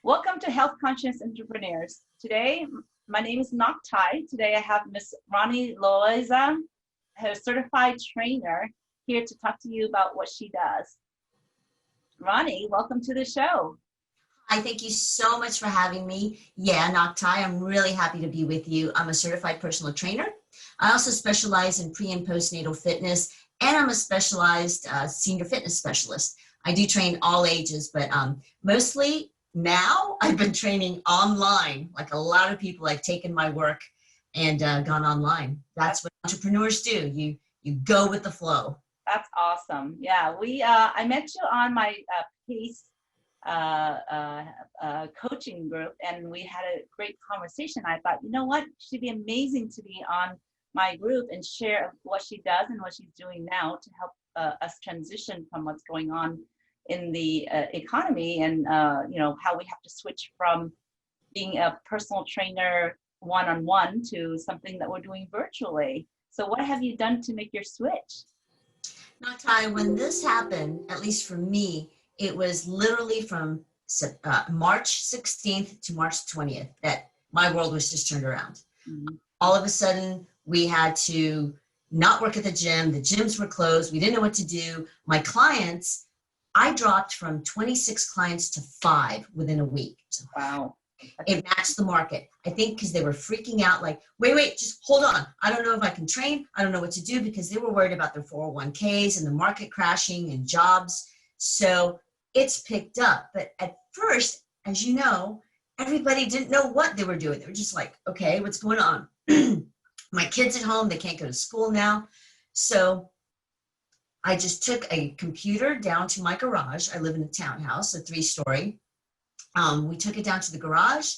Welcome to Health Conscious Entrepreneurs. Today, my name is Ngoc. Today I have Miss Ronnie Loaiza, her certified trainer, here to talk to you about what she does. Ronnie, welcome to the show. Hi, thank you so much for having me. Yeah, Ngoc, I'm really happy to be with you. I'm a certified personal trainer. I also specialize in pre and postnatal fitness, and I'm a specialized senior fitness specialist. I do train all ages, but mostly now I've been training online. Like a lot of people, I've taken my work and gone online. That's what entrepreneurs do. You go with the flow. That's awesome. Yeah, I met you on my PACE coaching group, and we had a great conversation. I thought, you know what, she'd be amazing to be on my group and share what she does and what she's doing now to help us transition from what's going on in the economy, and how we have to switch from being a personal trainer one-on-one to something that we're doing virtually. So what have you done to make your switch? Ngoc, when this happened, at least for me, it was literally from March 16th to March 20th that my world was just turned around. Mm-hmm. All of a sudden, we had to not work at the gym. The gyms were closed. We didn't know what to do. My clients, I dropped from 26 clients to 5 within a week. So wow. It matched the market. I think because they were freaking out like, wait, just hold on. I don't know if I can train. I don't know what to do, because they were worried about their 401ks and the market crashing and jobs. So it's picked up. But at first, as you know, everybody didn't know what they were doing. They were just like, okay, what's going on? My kids at home, they can't go to school now. So I just took a computer down to my garage. I live in a townhouse, a 3-story. We took it down to the garage.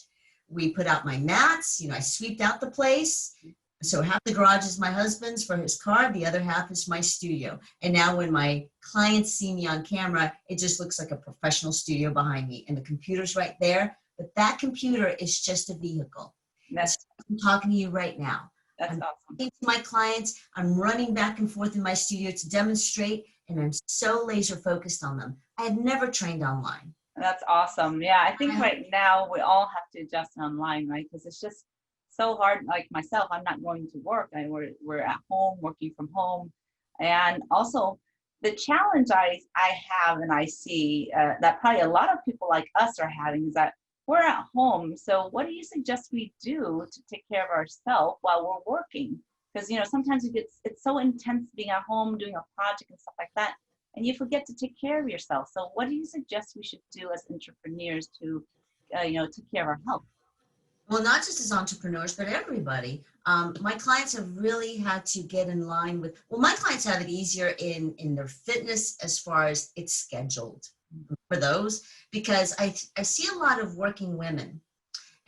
We put out my mats. I sweeped out the place. So half the garage is my husband's for his car. The other half is my studio. And now when my clients see me on camera, it just looks like a professional studio behind me. And the computer's right there. But that computer is just a vehicle. I'm talking to you right now. That's I'm awesome. talking to my clients. I'm running back and forth in my studio to demonstrate. And I'm so laser focused on them. I had never trained online. That's awesome. Yeah, I think right now we all have to adjust online, right? Because it's just so hard. Like myself, I'm not going to work. We're at home, working from home. And also the challenge I have and I see that probably a lot of people like us are having is that we're at home. So what do you suggest we do to take care of ourselves while we're working? Because, sometimes it's so intense being at home, doing a project and stuff like that, and you forget to take care of yourself. So what do you suggest we should do as entrepreneurs to, take care of our health? Well, not just as entrepreneurs, but everybody. My clients have really had to get in line with, my clients have it easier in their fitness as far as it's scheduled for those, because I see a lot of working women,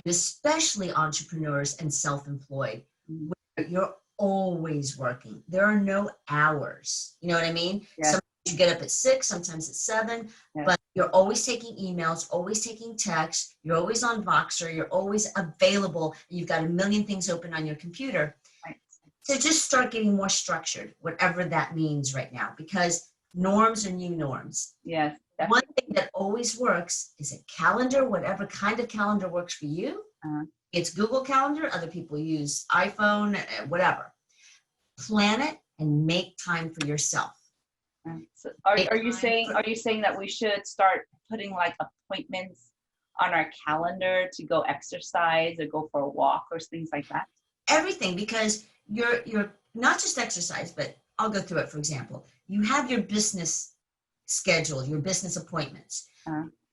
and especially entrepreneurs and self-employed, where you're always working. There are no hours. You know what I mean? Yeah. You get up at 6, sometimes at 7, but you're always taking emails, always taking texts, you're always on Voxer, you're always available, and you've got a million things open on your computer. Right. So just start getting more structured, whatever that means right now, because norms are new norms. Yes. One thing that always works is a calendar, whatever kind of calendar works for you. It's Google Calendar, other people use iPhone, whatever. Plan it and make time for yourself. So are you saying that we should start putting like appointments on our calendar to go exercise or go for a walk or things like that? Everything, because you're not just exercise, but I'll go through it. For example, you have your business schedule, your business appointments.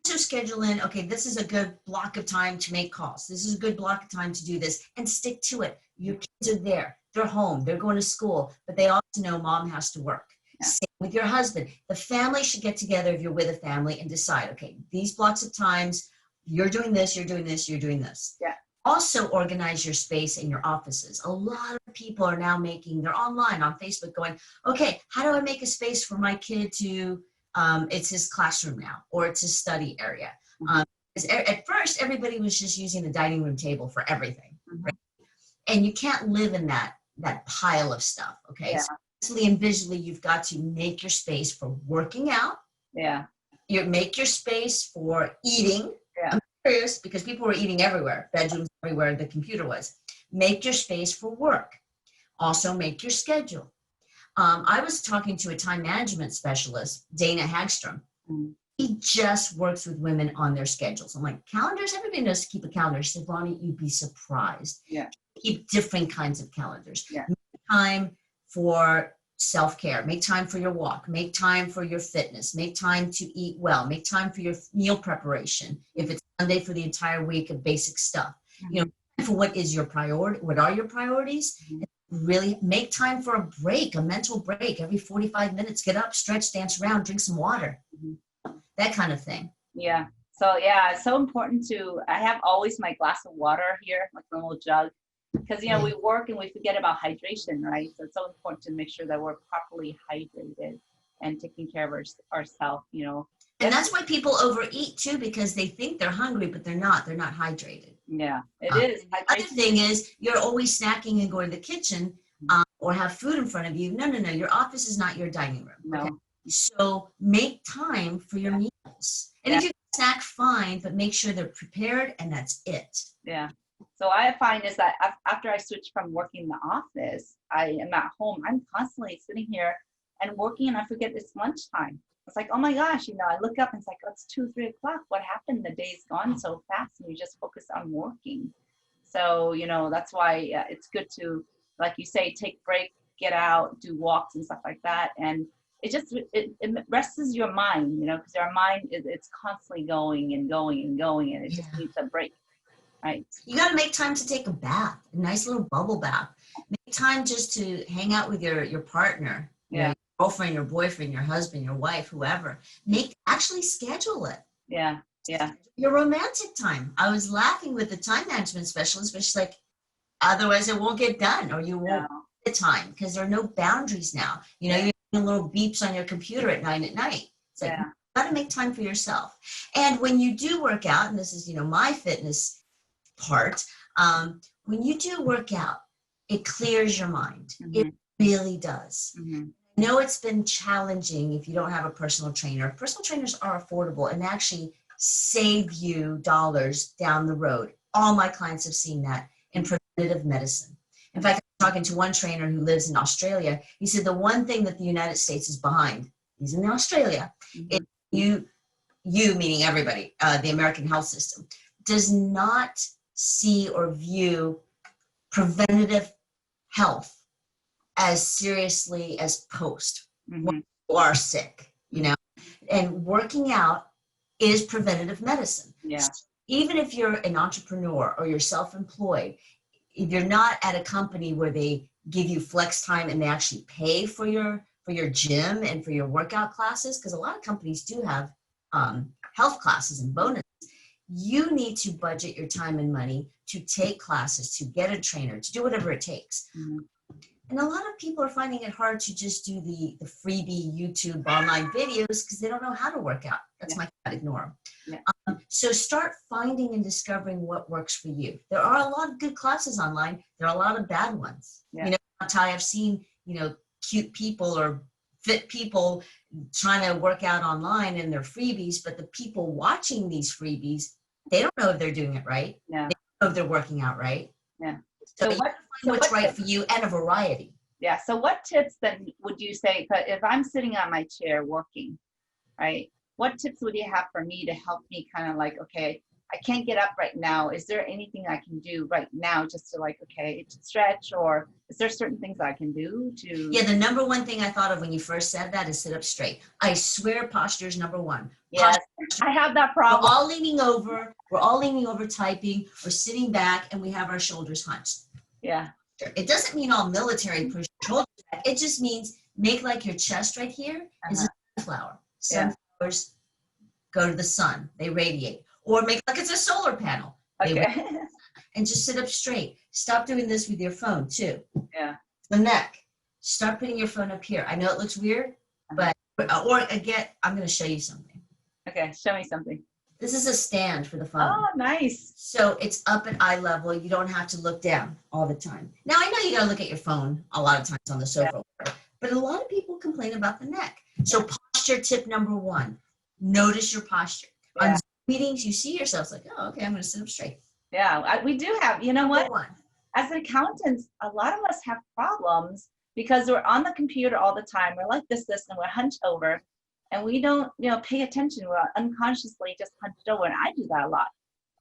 So schedule in, okay, this is a good block of time to make calls. This is a good block of time to do this, and stick to it. Your kids are there. They're home. They're going to school, but they also know mom has to work. Yeah. Same with your husband. The family should get together if you're with a family and decide, okay, these blocks of times, you're doing this, you're doing this, you're doing this. Yeah. Also organize your space in your offices. A lot of people are now they're online on Facebook going, okay, how do I make a space for my kid to, it's his classroom now, or it's his study area. At first, everybody was just using the dining room table for everything. Right? And you can't live in that pile of stuff, okay? Yeah. So mentally and visually, you've got to make your space for working out. Yeah. You make your space for eating. Yeah. serious because people were eating everywhere, bedrooms everywhere the computer was. Make your space for work. Also make your schedule. I was talking to a time management specialist, Dana Hagstrom. He just works with women on their schedules. I'm like, calendars? Everybody knows to keep a calendar. She said, Ronnie, you'd be surprised. Yeah. Keep different kinds of calendars. Yeah. Make time for self-care. Make time for your walk. Make time for your fitness. Make time to eat well. Make time for your meal preparation. If it's Sunday, for the entire week of basic stuff. You know, for what is your priority? What are your priorities? Really make time for a break, a mental break. Every 45 minutes, get up, stretch, dance around, drink some water. That kind of thing. Yeah. So yeah, it's so important to, I have always my glass of water here, like a little jug, because, you know, we work and we forget about hydration, right? So it's so important to make sure that we're properly hydrated and taking care of ourselves, you know. And that's why people overeat too, because they think they're hungry, but they're not hydrated. Yeah, it is. The other thing is you're always snacking and going to the kitchen or have food in front of you. No. Your office is not your dining room. No. Okay? So make time for your meals. And if you snack, fine, but make sure they're prepared and that's it. Yeah. So I find is that after I switch from working in the office, I am at home. I'm constantly sitting here and working, and I forget it's lunchtime. It's like, oh my gosh, you know, I look up and it's like, oh, it's 2, 3 o'clock. What happened? The day's gone so fast, and you just focus on working. So, you know, that's why it's good to, like you say, take break, get out, do walks and stuff like that. And it just, it rests your mind, you know, because our mind, it's constantly going and going and going, and it just needs a break. Right. You got to make time to take a bath, a nice little bubble bath. Make time just to hang out with your partner, your girlfriend, your boyfriend, your husband, your wife, whoever. Actually schedule it. Yeah. Yeah. Your romantic time. I was laughing with the time management specialist, but she's like, otherwise it won't get done, or you won't get the time, because there are no boundaries now. You know, you're getting little beeps on your computer at 9 at night. It's like, you got to make time for yourself. And when you do work out, and this is, you know, my fitness part, when you do work out, it clears your mind. It really does. I know it's been challenging if you don't have a personal trainer. Personal trainers are affordable and actually save you dollars down the road. All my clients have seen that in preventative medicine. In fact, I was talking to one trainer who lives in Australia. He said the one thing that the United States is behind, he's in Australia, is you meaning everybody, the American health system, does not see or view preventative health as seriously as post when you are sick, you know. And working out is preventative medicine. Yeah. So even if you're an entrepreneur or you're self-employed, if you're not at a company where they give you flex time and they actually pay for your gym and for your workout classes, because a lot of companies do have health classes and bonuses, you need to budget your time and money to take classes, to get a trainer, to do whatever it takes. And a lot of people are finding it hard to just do the freebie YouTube online videos because they don't know how to work out. That's my cat, ignore them. So start finding and discovering what works for you. There are a lot of good classes online. There are a lot of bad ones. You know, Ty, I've seen, you know, cute people or fit people trying to work out online and they're freebies, but the people watching these freebies, they don't know if they're doing it right. They don't know if they're working out right. So what's right for you, and a variety. Yeah. So what tips then would you say, if I'm sitting on my chair working, right? What tips would you have for me to help me kind of like, okay, I can't get up right now. Is there anything I can do right now just to like, okay, to stretch, or is there certain things I can do to? Yeah, the number one thing I thought of when you first said that is sit up straight. I swear posture is number one. Yes, I have that problem. We're all leaning over typing or sitting back, and we have our shoulders hunched. Yeah. It doesn't mean all military push your shoulders back. It just means make like your chest right here is a sunflower. Sunflowers go to the sun. They radiate. Or make like it's a solar panel. Okay. And just sit up straight. Stop doing this with your phone too. Yeah. The neck. Start putting your phone up here. I know it looks weird, but or again, I'm going to show you something. Okay, show me something. This is a stand for the phone. Oh, nice. So it's up at eye level. You don't have to look down all the time. Now, I know you got to look at your phone a lot of times on the sofa, but a lot of people complain about the neck. So posture tip number one, notice your posture. On meetings, you see yourselves like, oh, okay, I'm going to sit up straight. Yeah, we do have, you know what? One. As accountants, a lot of us have problems because we're on the computer all the time. We're like this, and we're hunched over, and we don't, pay attention. We're unconsciously just hunched over, and I do that a lot.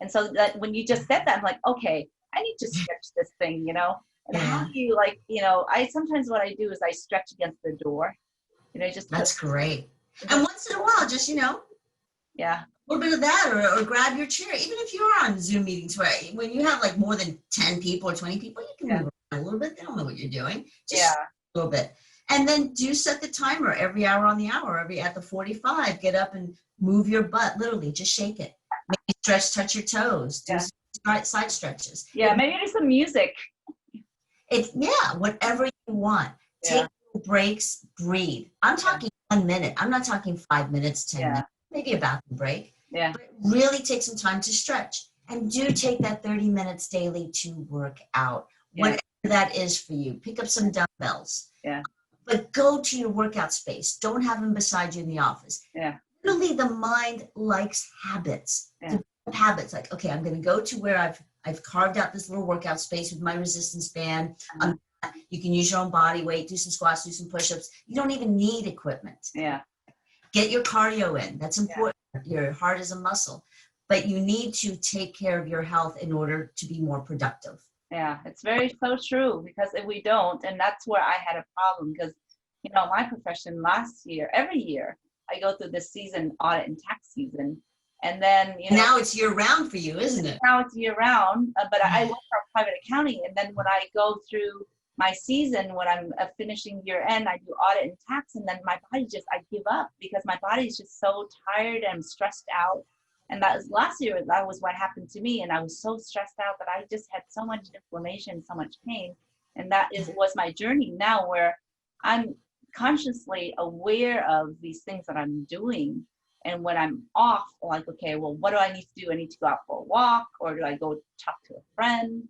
And so that when you just said that, I'm like, okay, I need to stretch this thing, And how do you I sometimes what I do is I stretch against the door, just That's great. And once in a while, just yeah. A little bit of that, or grab your chair. Even if you're on Zoom meetings where when you have like more than 10 people or 20 people, you can move around a little bit. They don't know what you're doing. Just a little bit. And then do set the timer every hour on the hour, at the 45, get up and move your butt, literally, just shake it. Maybe stretch, touch your toes, do side stretches. Yeah, maybe do some music. Whatever you want. Take breaks, breathe. I'm talking 1 minute. I'm not talking 5 minutes, 10 minutes, maybe a bathroom break. Yeah. But really take some time to stretch, and do take that 30 minutes daily to work out, whatever that is for you. Pick up some dumbbells. Yeah. But go to your workout space. Don't have them beside you in the office. Yeah. Really, the mind likes habits. Yeah. Habits like, okay, I'm going to go to where I've carved out this little workout space with my resistance band. You can use your own body weight, do some squats, do some push-ups. You don't even need equipment. Yeah. Get your cardio in. That's important. Your heart is a muscle, but you need to take care of your health in order to be more productive. Yeah, it's very so true, because if we don't, and that's where I had a problem, because my profession every year I go through this season, audit and tax season, and then now it's year round for you, isn't it? Now it's year round, but I work for private accounting, and then when I go through my season, when I'm finishing year end, I do audit and tax, and then my body I give up, because my body is just so tired and I'm stressed out. And that was last year, that was what happened to me. And I was so stressed out that I just had so much inflammation, so much pain. And that was my journey now, where I'm consciously aware of these things that I'm doing. And when I'm off, like, okay, well, what do I need to do? I need to go out for a walk, or do I go talk to a friend?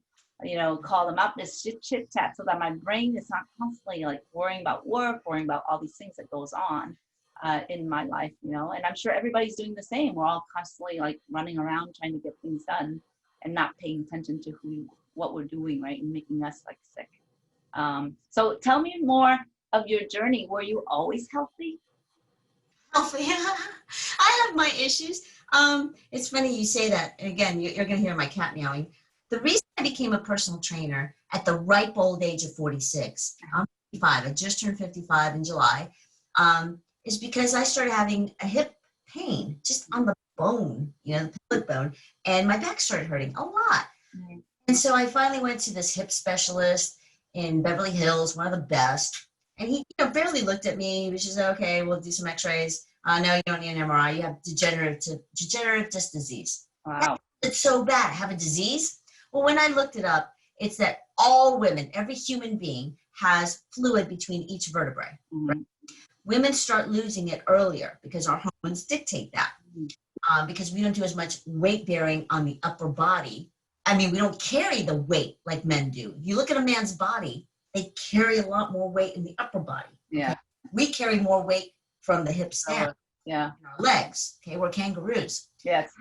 Call them up, just chit chat, so that my brain is not constantly like worrying about work, worrying about all these things that goes on in my life, and I'm sure everybody's doing the same. We're all constantly like running around trying to get things done and not paying attention to what we're doing, right, and making us like sick. So tell me more of your journey. Were you always healthy? Healthy. I have my issues. It's funny you say that. Again, you're going to hear my cat meowing. The reason I became a personal trainer at the ripe old age of 46, I'm 55, I just turned 55 in July, is because I started having a hip pain just on the bone, the pelvic bone, and my back started hurting a lot. Mm-hmm. And so I finally went to this hip specialist in Beverly Hills, one of the best, and he barely looked at me. He was just, okay, we'll do some x-rays. No, you don't need an MRI. You have degenerative disc disease. Wow. It's so bad. I have a disease? Well, when I looked it up, it's that all women, every human being, has fluid between each vertebrae. Mm-hmm. Right? Women start losing it earlier because our hormones dictate that. Mm-hmm. Because we don't do as much weight bearing on the upper body. I mean, we don't carry the weight like men do. If you look at a man's body, they carry a lot more weight in the upper body. Yeah. Okay? We carry more weight from the hips down. Yeah. Our legs. Okay, we're kangaroos. Yes.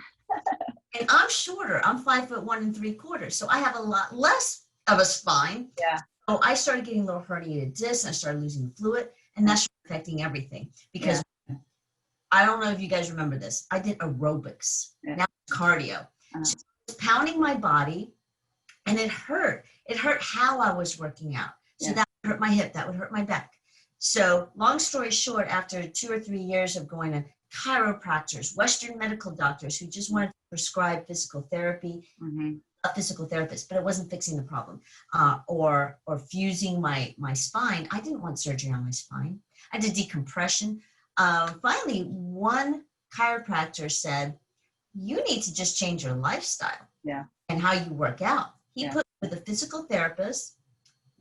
And I'm shorter. I'm 5'1 3/4. So I have a lot less of a spine. Yeah. So I started getting a little herniated discs. I started losing fluid, and that's affecting everything. Because I don't know if you guys remember this. I did aerobics. Yeah. Now it's cardio. Uh-huh. So I was pounding my body, and it hurt. It hurt how I was working out. So that would hurt my hip. That would hurt my back. So long story short, after 2 or 3 years of going to chiropractors, Western medical doctors who just wanted to prescribe physical therapy, a physical therapist, but it wasn't fixing the problem, or fusing my spine. I didn't want surgery on my spine. I did decompression. Finally, one chiropractor said, you need to just change your lifestyle and how you work out. He put me with a physical therapist,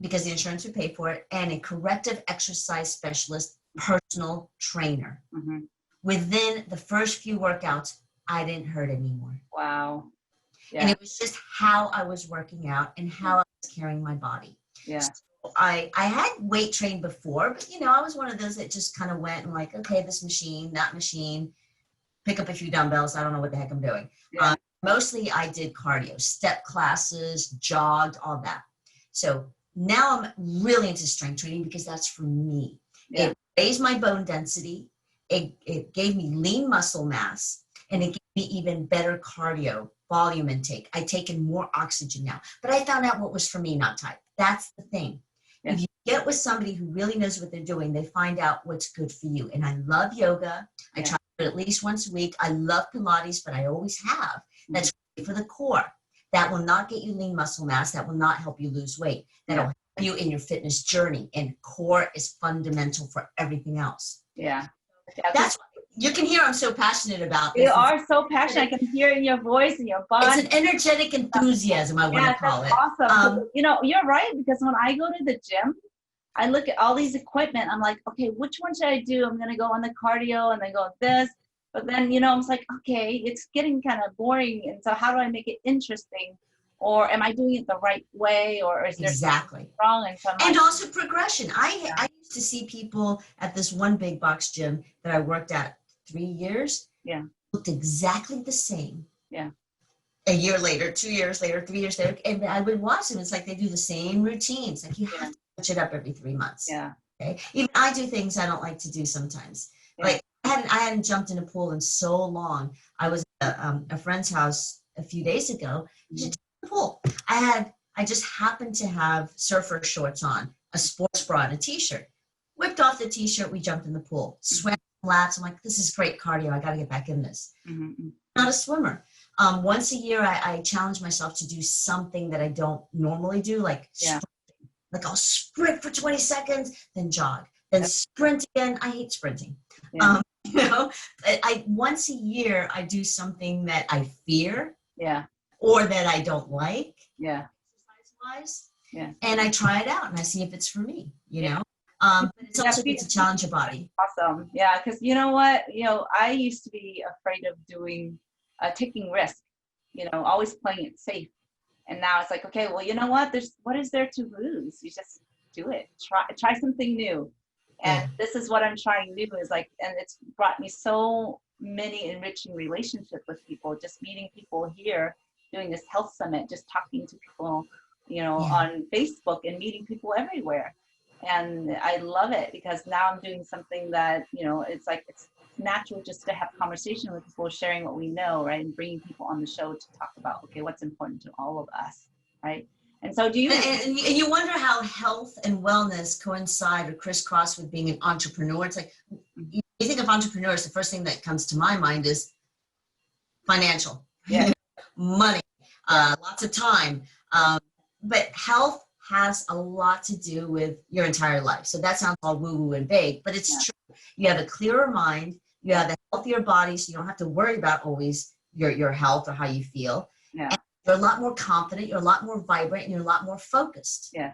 because the insurance would pay for it, and a corrective exercise specialist, personal trainer. Mm-hmm. Within the first few workouts, I didn't hurt anymore. Wow. Yeah. And it was just how I was working out and how I was carrying my body. Yeah. So I had weight trained before, but I was one of those that just kind of went and like, okay, this machine, that machine. pick up a few dumbbells. I don't know what the heck I'm doing. Yeah. Mostly I did cardio, step classes, jogged, all that. So now I'm really into strength training because that's for me. Yeah. It raised my bone density. It gave me lean muscle mass, and it gave me even better cardio volume intake. I take in more oxygen now, but I found out what was for me, not type. That's the thing. Yeah. If you get with somebody who really knows what they're doing, they find out what's good for you. And I love yoga. I try to do it at least once a week. I love Pilates, but I always have. That's great for the core. That will not get you lean muscle mass. That will not help you lose weight. That'll help you in your fitness journey. And core is fundamental for everything else. Yeah. That's what you can hear. I'm so passionate about this. You are so passionate. I can hear it in your voice and your body. It's an energetic enthusiasm, I want to call it. Awesome. You know, you're right, because when I go to the gym, I look at all these equipment. I'm like, okay, which one should I do? I'm going to go on the cardio and then go this. But then, you know, I was like, okay, it's getting kind of boring. And so how do I make it interesting? Or am I doing it the right way? Or is there something wrong? And also progression. I used to see people at this one big box gym that I worked at 3 years. Yeah. Looked exactly the same. Yeah. A year later, 2 years later, 3 years later. And I would watch them. It's like they do the same routines. Like you have to switch it up every 3 months. Yeah. Okay. Even I do things I don't like to do sometimes. Yeah. Like I hadn't jumped in a pool in so long. I was at a friend's house a few days ago. She took the pool. I just happened to have surfer shorts on, a sports bra and a t-shirt. Whipped off the t-shirt, we jumped in the pool. Sweat laps. I'm like, this is great cardio. I got to get back in this. Not a swimmer. Once a year, I challenge myself to do something that I don't normally do, like like I'll sprint for 20 seconds, then jog, then sprint again. I hate sprinting. You know, once a year, I do something that I fear or that I don't like exercise-wise. Yeah. And I try it out and I see if it's for me, you know. But it's also good to challenge your body. Awesome. Yeah, because you know what? You know, I used to be afraid of doing, taking risks, you know, always playing it safe. And now it's like, okay, well, you know what? What is there to lose? You just do it. Try something new. And this is what I'm trying to do is like, and it's brought me so many enriching relationships with people, just meeting people here, doing this health summit, just talking to people, you know, on Facebook and meeting people everywhere. And I love it because now I'm doing something that, you know, it's like, it's natural just to have conversation with people, sharing what we know, right? And bringing people on the show to talk about, okay, what's important to all of us, right? And so do you... And you wonder how health and wellness coincide or crisscross with being an entrepreneur. It's like, you think of entrepreneurs, the first thing that comes to my mind is financial, money, lots of time. But health has a lot to do with your entire life. So that sounds all woo-woo and vague, but it's true. You have a clearer mind, you have a healthier body, so you don't have to worry about always your health or how you feel. Yeah. And you're a lot more confident, you're a lot more vibrant, and you're a lot more focused. Yeah.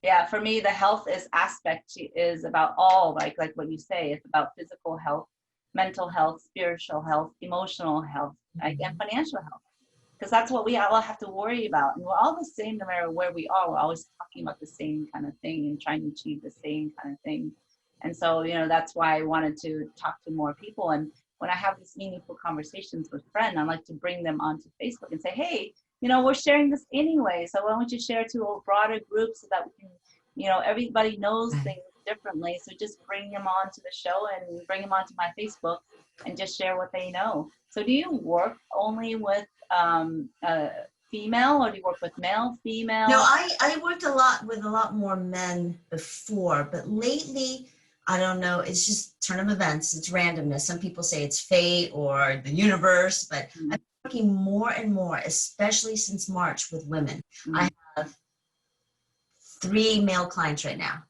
Yeah, for me, the health aspect is about all, like what you say, it's about physical health, mental health, spiritual health, emotional health, and financial health. Because that's what we all have to worry about. And we're all the same no matter where we are. We're always talking about the same kind of thing and trying to achieve the same kind of thing. And so, you know, that's why I wanted to talk to more people. And when I have these meaningful conversations with friends, I like to bring them onto Facebook and say, hey, you know, we're sharing this anyway. So why don't you share to a broader group so that we can, you know, everybody knows things differently. So just bring them onto the show and bring them onto my Facebook and just share what they know. So do you work only with female, or do you work with male, female? No, I worked with a lot more men before, but lately, I don't know, it's just turn of events, it's randomness. Some people say it's fate or the universe, but I'm working more and more, especially since March, with women. I have 3 male clients right now.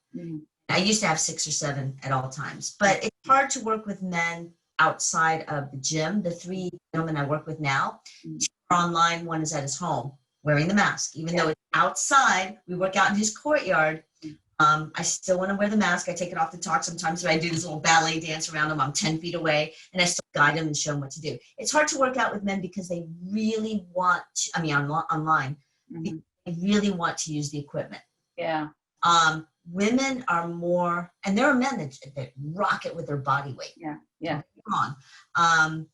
I used to have 6 or 7 at all times, but it's hard to work with men outside of the gym. The 3 gentlemen I work with now, 2 are online, 1 is at his home wearing the mask. Even though it's outside, we work out in his courtyard. I still want to wear the mask. I take it off to talk sometimes, but I do this little ballet dance around him. I'm 10 feet away, and I still guide him and show him what to do. It's hard to work out with men because they really want to, I mean, online, they really want to use the equipment. Yeah. Women are more, and there are men that rock it with their body weight. Yeah. Yeah. wrong.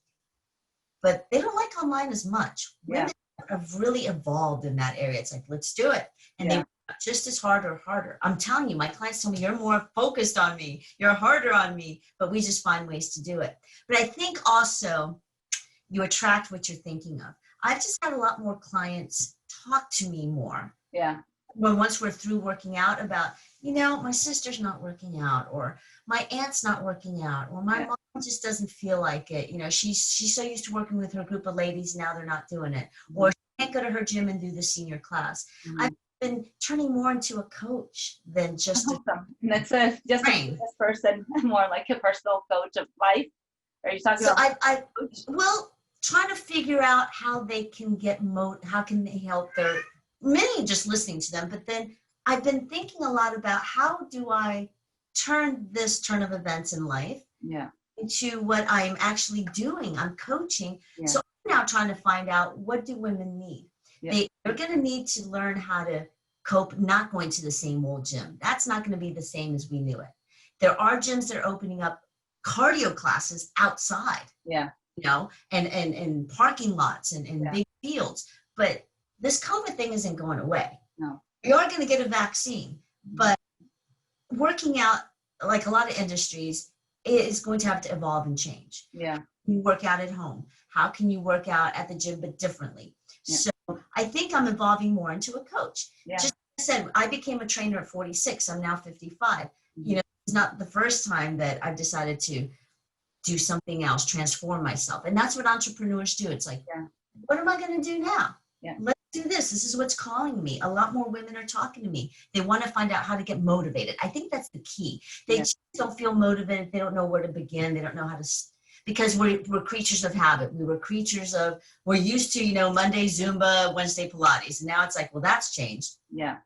But they don't like online as much. Women have really evolved in that area. It's like, let's do it. And they work just as hard or harder. I'm telling you, my clients tell me, you're more focused on me, you're harder on me, but we just find ways to do it. But I think also you attract what you're thinking of. I've just had a lot more clients talk to me more. Yeah. When once we're through working out about, you know, my sister's not working out, or my aunt's not working out, or my mom just doesn't feel like it. You know, she's so used to working with her group of ladies, now they're not doing it. Or she can't go to her gym and do the senior class. I've been turning more into a coach than just a that's just a business person, more like a personal coach of life. Are you talking about? Well, trying to figure out how they can get how can they help their many just listening to them, but then I've been thinking a lot about how do I turn this turn of events in life into what I'm actually doing. I'm coaching. So I'm now trying to find out, what do women need? They're going to need to learn how to cope not going to the same old gym. That's not going to be the same as we knew it. There are gyms that are opening up cardio classes outside, you know, and parking lots and big fields. But this COVID thing isn't going away. No. We are going to get a vaccine, but working out, like a lot of industries, is going to have to evolve and change. Yeah. You work out at home. How can you work out at the gym, but differently? So I think I'm evolving more into a coach. Just like I said, I became a trainer at 46. I'm now 55. You know, it's not the first time that I've decided to do something else, transform myself. And that's what entrepreneurs do. It's like, what am I going to do now? Let's do this. This is what's calling me. A lot more women are talking to me. They want to find out how to get motivated. I think that's the key. They just don't feel motivated. They don't know where to begin. They don't know how to, because we're creatures of habit. We're used to, you know, Monday Zumba, Wednesday Pilates. And now it's like, well, that's changed. Yeah.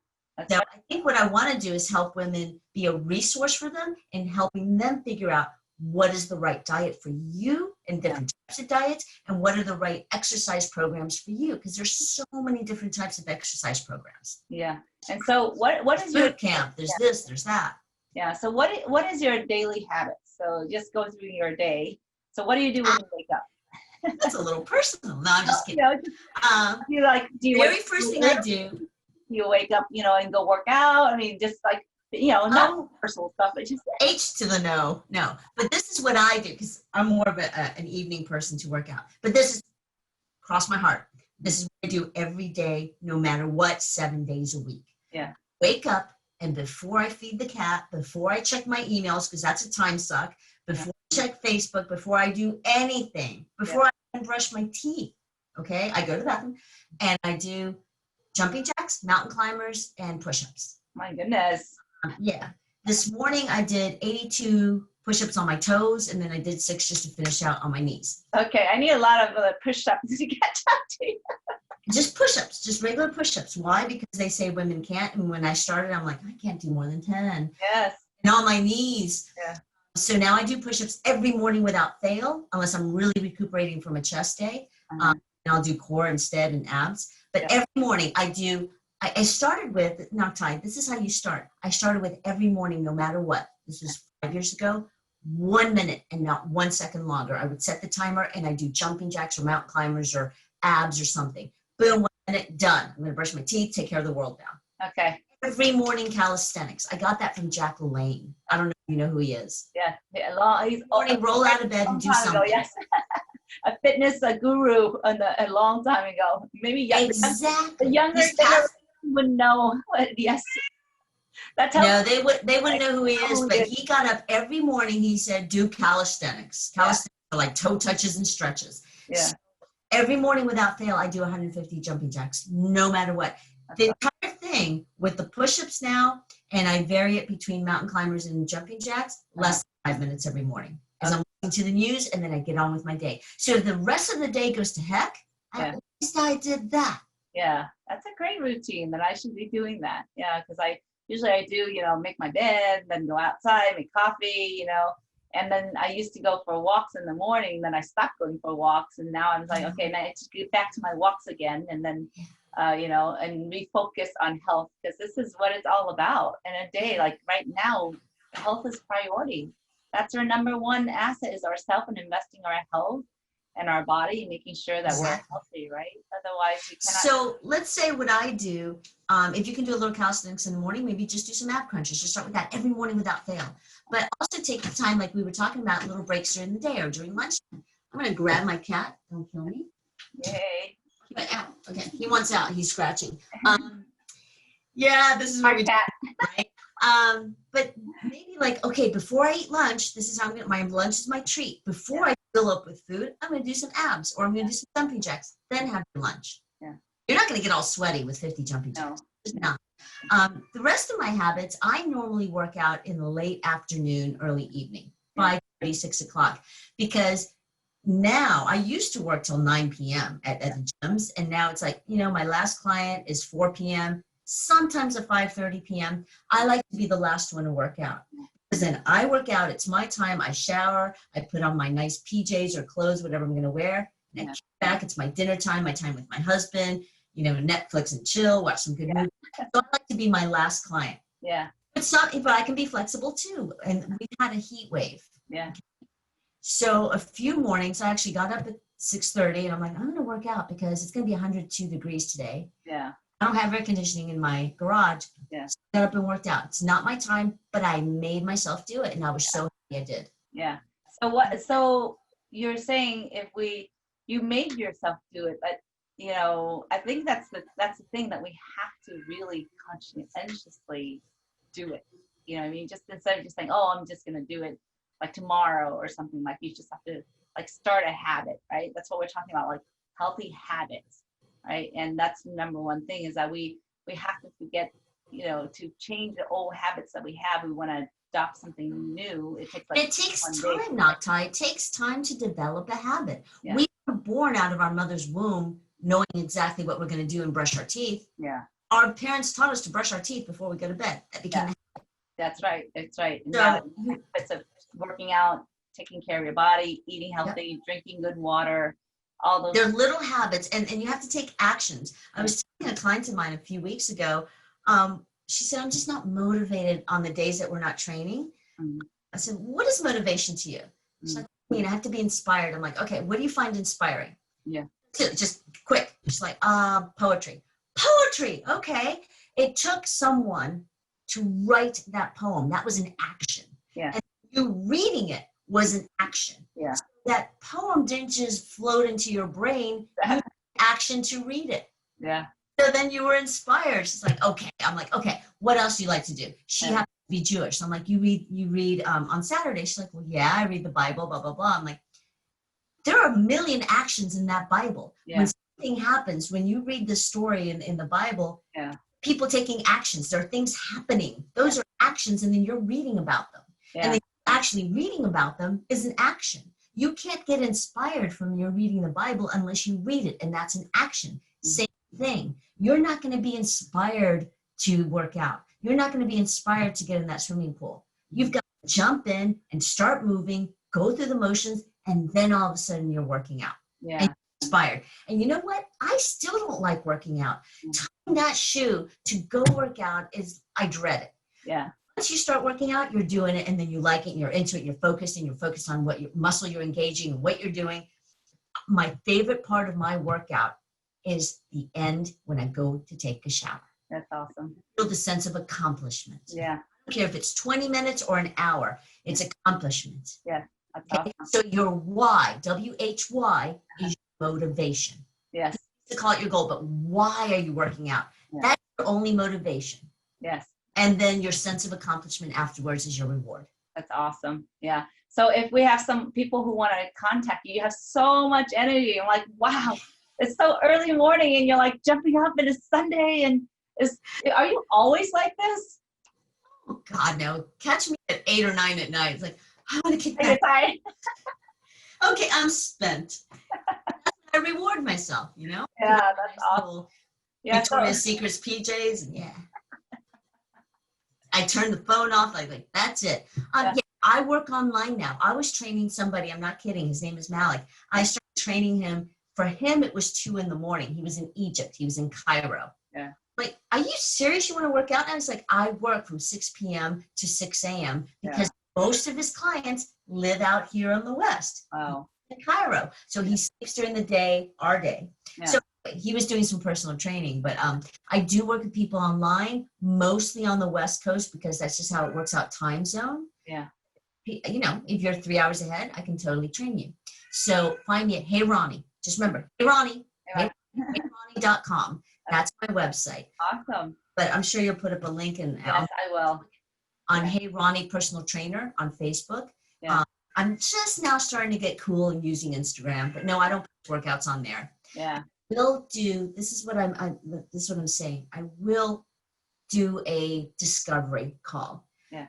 Now, I think what I want to do is help women, be a resource for them, and helping them figure out what is the right diet for you and different types of diets, and what are the right exercise programs for you, because there's so many different types of exercise programs. Yeah. And so what is your camp? There's this, there's that. Yeah. So what is your daily habit? So just go through your day. So what do you do when you wake up? That's a little personal. No, I'm just kidding. First thing I do. You wake up, you know, and go work out. I mean, just like, you know, not personal stuff, but just H to the no. But this is what I do, because I'm more of an evening person to work out. But this is, cross my heart, this is what I do every day, no matter what, 7 days a week. Yeah. Wake up, and before I feed the cat, before I check my emails, because that's a time suck, before I check Facebook, before I do anything, before I even brush my teeth, okay, I go to the bathroom, and I do jumping jacks, mountain climbers, and push-ups. My goodness. This morning I did 82 push-ups on my toes, and then I did 6 just to finish out on my knees. Okay, I need a lot of push-ups to get down to you. Just push-ups, just regular push-ups. Why? Because they say women can't, and when I started, I'm like, I can't do more than 10. Yes. And on my knees. Yeah. So now I do push-ups every morning without fail, unless I'm really recuperating from a chest day. And I'll do core instead and abs. But every morning I started with, now Ty, this is how you start. I started with every morning, no matter what. This was 5 years ago, 1 minute and not 1 second longer. I would set the timer, and I do jumping jacks or mountain climbers or abs or something. Boom, 1 minute, done. I'm going to brush my teeth, take care of the world now. Okay. Every morning calisthenics. I got that from Jack LaLanne. I don't know if you know who he is. Yeah. He's roll out of bed and do something. Yes. A fitness guru a long time ago. Maybe younger. Exactly. The younger generation would know. Yes. That's how. No, they wouldn't know who he is, but he got up every morning. He said, do calisthenics. Calisthenics are like toe touches and stretches. Yeah. So every morning without fail, I do 150 jumping jacks, no matter what. The entire thing with the push-ups now, and I vary it between mountain climbers and jumping jacks, less than 5 minutes every morning. Because I'm listening to the news, and then I get on with my day. So if the rest of the day goes to heck, at least I did that. Yeah, that's a great routine that I should be doing that. Yeah, because I usually do, you know, make my bed, then go outside, make coffee, you know, and then I used to go for walks in the morning. Then I stopped going for walks, and now I'm like, okay, now I just get back to my walks again, and then, you know, and refocus on health, because this is what it's all about. In a day like right now, health is priority. That's our number one asset is ourself and investing our health and our body, making sure that we're healthy, right? Otherwise, we cannot. So let's say what I do, if you can do a little calisthenics in the morning, maybe just do some ab crunches. Just start with that every morning without fail. But also take the time, like we were talking about, little breaks during the day or during lunchtime. I'm going to grab my cat. Don't kill me. Yay. Okay, he wants out. He's scratching. Yeah, this is what we do, right? But maybe like, okay, before I eat lunch, this is how I'm going to, my lunch is my treat. Before I fill up with food, I'm going to do some abs or I'm going to do some jumping jacks, then have your lunch. Yeah. You're not going to get all sweaty with 50 jumping jacks. No. The rest of my habits, I normally work out in the late afternoon, early evening, 5:30, 6 o'clock, because now I used to work till 9 p.m. at the gyms. And now it's like, you know, my last client is 4 p.m. Sometimes at 5:30 p.m. I like to be the last one to work out. Because then I work out, it's my time, I shower, I put on my nice PJs or clothes, whatever I'm gonna wear, and I kick back, it's my dinner time, my time with my husband, you know, Netflix and chill, watch some good movies. So I like to be my last client. Yeah. It's not, but I can be flexible too. And we've had a heat wave. Yeah. So a few mornings, I actually got up at 6:30 and I'm like, I'm gonna work out because it's gonna be 102 degrees today. Yeah. I don't have air conditioning in my garage. Yeah. So I got up and worked out. It's not my time, but I made myself do it, and I was so happy I did. Yeah. So you're saying you made yourself do it, but you know, I think that's the thing that we have to really conscientiously do it. You know what I mean? Just instead of just saying, oh, I'm just gonna do it like tomorrow or something, like you just have to like start a habit, right? That's what we're talking about, like healthy habits. Right. And that's the number one thing is that we have to forget, you know, to change the old habits that we have. We want to adopt something new. It takes time, Nocti. It takes time to develop a habit. Yeah. We were born out of our mother's womb knowing exactly what we're going to do and brush our teeth. Yeah. Our parents taught us to brush our teeth before we go to bed. That became a habit. That's right. That's right. And so, it's working out, taking care of your body, eating healthy, drinking good water. All those. They're little habits, and you have to take actions. I was telling a client of mine a few weeks ago, she said, I'm just not motivated on the days that we're not training. Mm-hmm. I said, what is motivation to you? She's like, I have to be inspired. I'm like, okay, what do you find inspiring? Yeah. Just quick. She's like, poetry. Poetry, okay. It took someone to write that poem. That was an action. Yeah. And you reading it was an action. Yeah. That poem didn't just float into your brain, you had action to read it. Yeah. So then you were inspired. She's like, okay. I'm like, okay, what else do you like to do? She happens to be Jewish. So I'm like, you read on Saturday. She's like, well, yeah, I read the Bible, blah, blah, blah. I'm like, there are a million actions in that Bible. Yeah. When something happens, when you read the story in the Bible, people taking actions, there are things happening. Those are actions, and then you're reading about them. Yeah. And then actually reading about them is an action. You can't get inspired from your reading the Bible unless you read it, and that's an action. Same thing. You're not going to be inspired to work out. You're not going to be inspired to get in that swimming pool. You've got to jump in and start moving, go through the motions, and then all of a sudden you're working out. Yeah. And you're inspired. And you know what? I still don't like working out. Tying that shoe to go work out I dread it. Yeah. Once you start working out, you're doing it, and then you like it, and you're into it, you're focused on what your muscle you're engaging and what you're doing. My favorite part of my workout is the end when I go to take a shower. That's awesome. I feel the sense of accomplishment. Yeah. I don't care if it's 20 minutes or an hour, it's accomplishment. Yeah. That's okay? Awesome. So your why, WHY, is your motivation. Yes. To call it your goal, but why are you working out? Yeah. That's your only motivation. Yes. And then your sense of accomplishment afterwards is your reward. That's awesome. Yeah. So if we have some people who want to contact you, you have so much energy. I'm like, wow, it's so early morning and you're like jumping up and it's Sunday. And are you always like this? Oh God, no. Catch me at 8 or 9 at night. It's like, I want to kick back. Okay, I'm spent. I reward myself, you know? Yeah, that's awesome. Yeah, Victoria's Secret's PJs, and I turn the phone off, like that's it. Yeah, I work online now. I was training somebody, I'm not kidding, his name is Malik. I started training him. For him, it was 2 a.m. He was in Egypt. He was in Cairo. Yeah. Like, are you serious? You want to work out? And I was like, I work from 6 p.m. to 6 a.m. because I most of his clients live out here on the West. Wow. In Cairo. So he sleeps during the day, our day. Yeah. So he was doing some personal training, but I do work with people online, mostly on the West Coast, because that's just how it works out time zone. Yeah. You know, if you're 3 hours ahead, I can totally train you. So find me at Hey Ronnie. Just remember, Hey Ronnie, heyronnie.com. That's my website. Awesome. But I'm sure you'll put up a link and Yes, I will. on Hey Ronnie Personal Trainer on Facebook. Yeah. I'm just now starting to get cool and using Instagram, but no, I don't put workouts on there. Yeah. Will do. This is what I'm saying. I will do a discovery call. Yeah.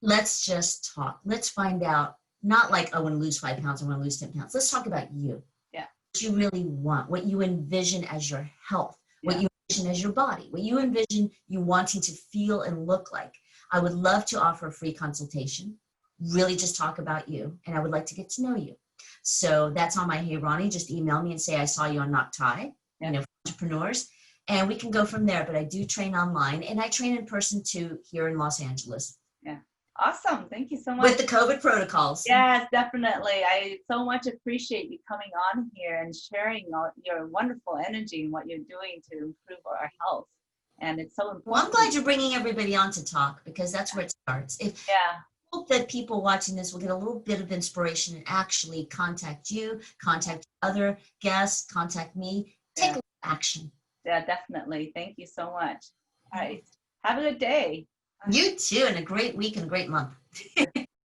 Let's just talk. Let's find out. Not like, oh, I want to lose 5 pounds. I want to lose 10 pounds. Let's talk about you. Yeah. What you really want. What you envision as your health. What Yeah. you envision as your body. What you envision you wanting to feel and look like. I would love to offer a free consultation. Really just talk about you, and I would like to get to know you. So that's on my Hey Ronnie. Just email me and say I saw you on Ngoc, Yeah. you know, for entrepreneurs, and we can go from there. But I do train online, and I train in person too here in Los Angeles. Yeah. Awesome. Thank you so much. With the COVID protocols. Yes, definitely. I so much appreciate you coming on here and sharing all your wonderful energy and what you're doing to improve our health. And it's so important. Well, I'm glad you're bringing everybody on to talk, because that's where it starts. Yeah. Hope that people watching this will get a little bit of inspiration and actually contact you, contact other guests, contact me, take a little action. Yeah, definitely. Thank you so much. All right. Have a good day. You too, and a great week and a great month.